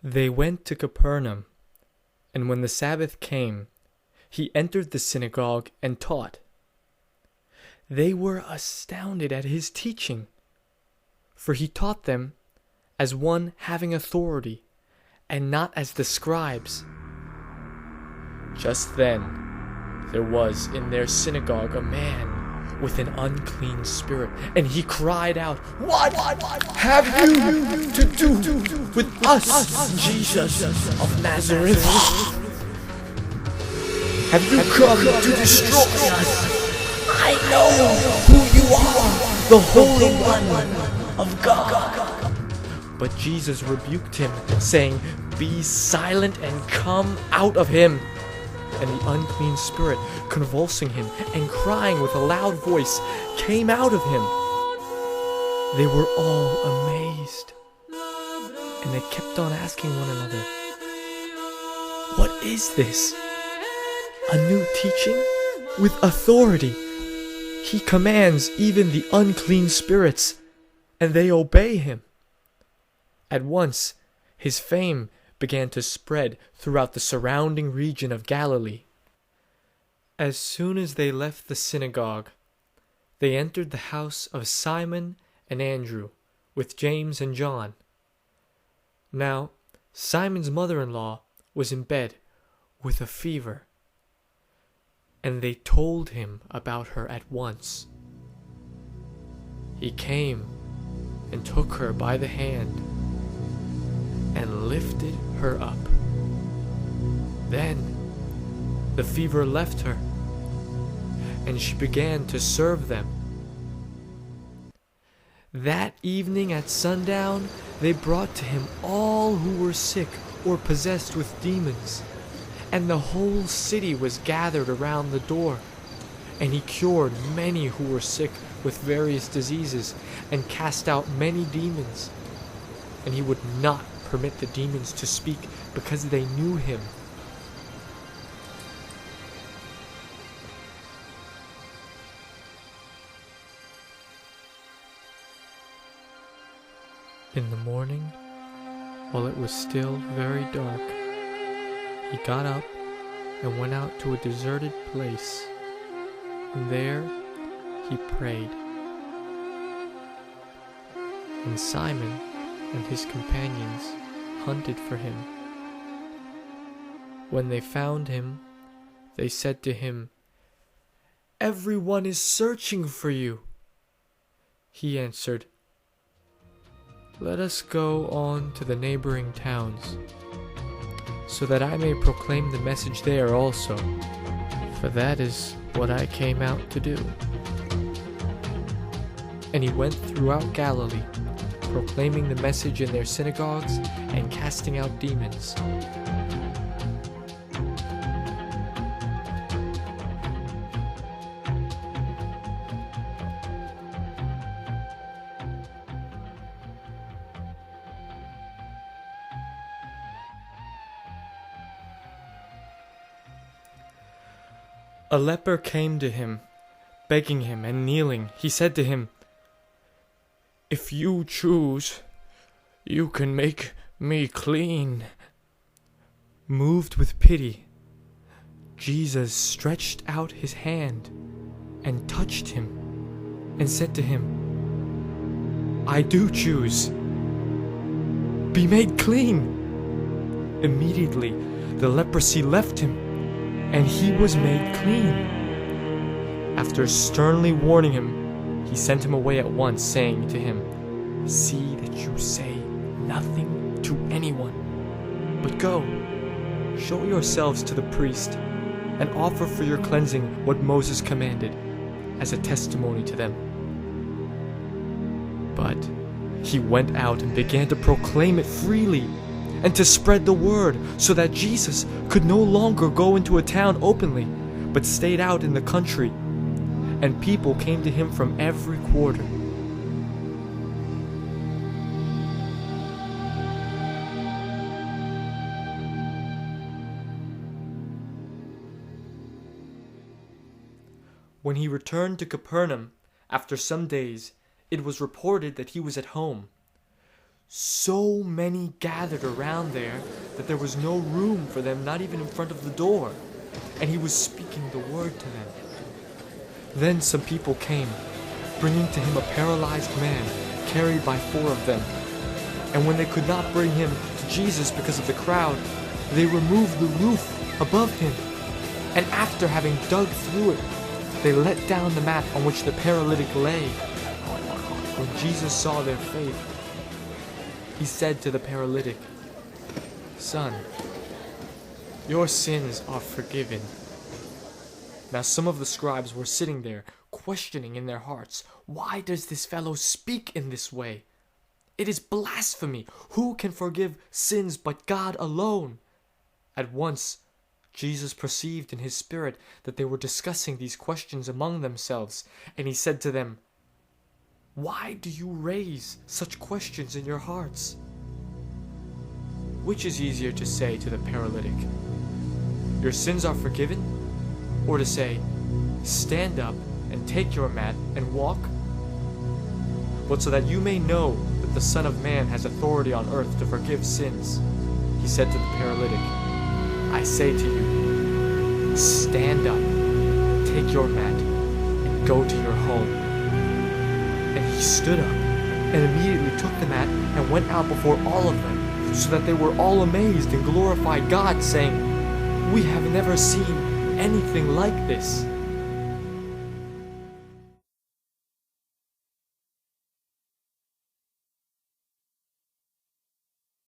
They went to Capernaum, and when the Sabbath came, he entered the synagogue and taught. They were astounded at his teaching, for he taught them as one having authority, and not as the scribes. Just then there was in their synagogue a man with an unclean spirit, and he cried out, "What have you to do with us, Jesus of Nazareth? Have you come to destroy us? I know who you are, the Holy One of God." But Jesus rebuked him, saying, "Be silent and come out of him." And the unclean spirit, convulsing him and crying with a loud voice, came out of him. They were all amazed, and they kept on asking one another, "What is this? A new teaching? With authority. He commands even the unclean spirits, and they obey him." At once his fame began to spread throughout the surrounding region of Galilee. As soon as they left the synagogue, they entered the house of Simon and Andrew with James and John. Now, Simon's mother-in-law was in bed with a fever, and they told him about her at once. He came and took her by the hand and lifted her up. Then the fever left her, and she began to serve them. That evening at sundown, they brought to him all who were sick or possessed with demons, and the whole city was gathered around the door. And he cured many who were sick with various diseases, and cast out many demons. And he would not permit the demons to speak, because they knew him. In the morning, while it was still very dark, he got up and went out to a deserted place, and there he prayed. And Simon and his companions hunted for him. When they found him, they said to him, "Everyone is searching for you." He answered, "Let us go on to the neighboring towns, so that I may proclaim the message there also, for that is what I came out to do." And he went throughout Galilee, proclaiming the message in their synagogues and casting out demons. A leper came to him, begging him, and kneeling, he said to him, "If you choose, you can make me clean." Moved with pity, Jesus stretched out his hand and touched him, and said to him, "I do choose. Be made clean." Immediately the leprosy left him, and he was made clean. After sternly warning him, he sent him away at once, saying to him, "See that you say nothing to anyone, but go, show yourselves to the priest, and offer for your cleansing what Moses commanded, as a testimony to them." But he went out and began to proclaim it freely, and to spread the word, so that Jesus could no longer go into a town openly, but stayed out in the country, and people came to him from every quarter. When he returned to Capernaum after some days, it was reported that he was at home. So many gathered around there that there was no room for them, not even in front of the door. And he was speaking the word to them. Then some people came, bringing to him a paralyzed man, carried by 4 of them. And when they could not bring him to Jesus because of the crowd, they removed the roof above him. And after having dug through it, they let down the mat on which the paralytic lay. When Jesus saw their faith, he said to the paralytic, "Son, your sins are forgiven." Now some of the scribes were sitting there, questioning in their hearts, "Why does this fellow speak in this way? It is blasphemy. Who can forgive sins but God alone?" At once, Jesus perceived in his spirit that they were discussing these questions among themselves, and he said to them, "Why do you raise such questions in your hearts? Which is easier to say to the paralytic, 'Your sins are forgiven,' or to say, 'Stand up and take your mat and walk'? But so that you may know that the Son of Man has authority on earth to forgive sins," he said to the paralytic, "I say to you, stand up, take your mat, and go to your home." And he stood up, and immediately took the mat, and went out before all of them, so that they were all amazed and glorified God, saying, "We have never seen anything like this."